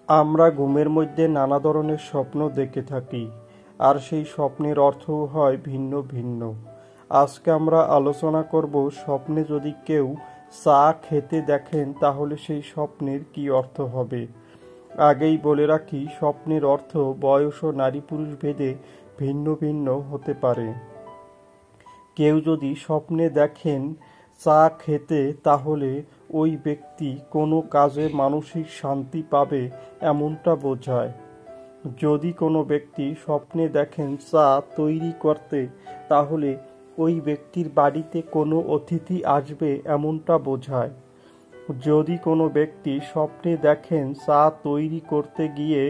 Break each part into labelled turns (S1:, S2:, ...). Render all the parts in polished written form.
S1: আমরা ঘুমের মধ্যে নানা ধরনের স্বপ্ন দেখে থাকি, আর সেই স্বপ্নের অর্থও হয় ভিন্ন ভিন্ন। আজকে আমরা আলোচনা করব, স্বপ্নে যদি কেউ চা খেতে দেখেন তাহলে সেই স্বপ্নের কী অর্থ হবে। আগেই বলে রাখি, স্বপ্নের অর্থ বয়স ও নারী পুরুষ ভেদে ভিন্ন ভিন্ন হতে পারে। কেউ যদি স্বপ্নে দেখেন চা খেতে, তাহলে ওই ব্যক্তি কোনো কাজে মানসিক শান্তি পাবে এমনটা বোঝায়। যদি কোনো ব্যক্তি স্বপ্নে দেখেন চা তৈরি করতে, তাহলে ওই ব্যক্তির বাড়িতে কোনো অতিথি আসবে এমনটা বোঝায়। যদি কোনো ব্যক্তি স্বপ্নে দেখেন চা তৈরি করতে গিয়ে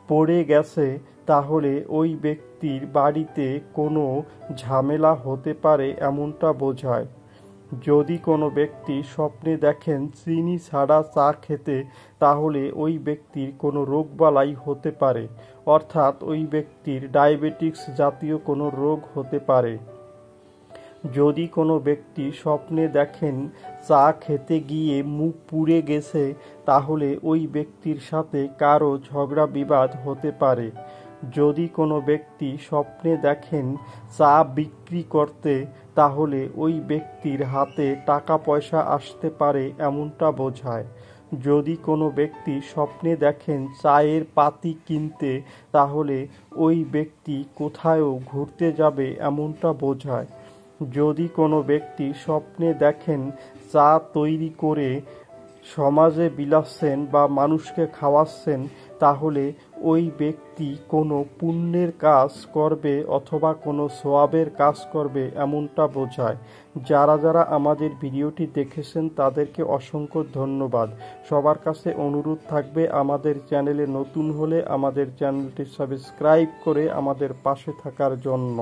S1: পড়ে গেছে, তাহলে ওই ব্যক্তির বাড়িতে কোনো ঝামেলা হতে পারে এমনটা বোঝায়। যদি কোনো ব্যক্তি স্বপ্নে দেখেন চিনি ছাড়া চা খেতে, তাহলে ওই ব্যক্তির কোনো রোগবালাই হতে পারে, অর্থাৎ ওই ব্যক্তির ডায়াবেটিস জাতীয় কোনো রোগ হতে পারে। যদি কোনো ব্যক্তি স্বপ্নে দেখেন চা খেতে গিয়ে মুখ পুড়ে গেছে, তাহলে ওই ব্যক্তির সাথে কারো ঝগড়া বিবাদ হতে পারে। যদি কোনো ব্যক্তি স্বপ্নে দেখেন চা বিক্রি করতে, তাহলে ওই ব্যক্তির হাতে টাকা পয়সা আসতে পারে এমনটা বোঝায়। যদি কোনো ব্যক্তি স্বপ্নে দেখেন চায়ের পাতি কিনতে, তাহলে ওই ব্যক্তি কোথাও ঘুরতে যাবে এমনটা বোঝায়। যদি কোনো ব্যক্তি স্বপ্নে দেখেন চা তৈরি করে সমাজে বিলাচ্ছেন বা মানুষকে খাওয়াচ্ছেন, তাহলে ওই ব্যক্তি কোনো পুণ্যের কাজ করবে অথবা কোনো সওয়াবের কাজ করবে এমনটা বোঝায়। যারা যারা আমাদের ভিডিওটি দেখেছেন তাদেরকে অসংখ্য ধন্যবাদ। সবার কাছে অনুরোধ থাকবে, আমাদের চ্যানেলে নতুন হলে আমাদের চ্যানেলটি সাবস্ক্রাইব করে আমাদের পাশে থাকার জন্য।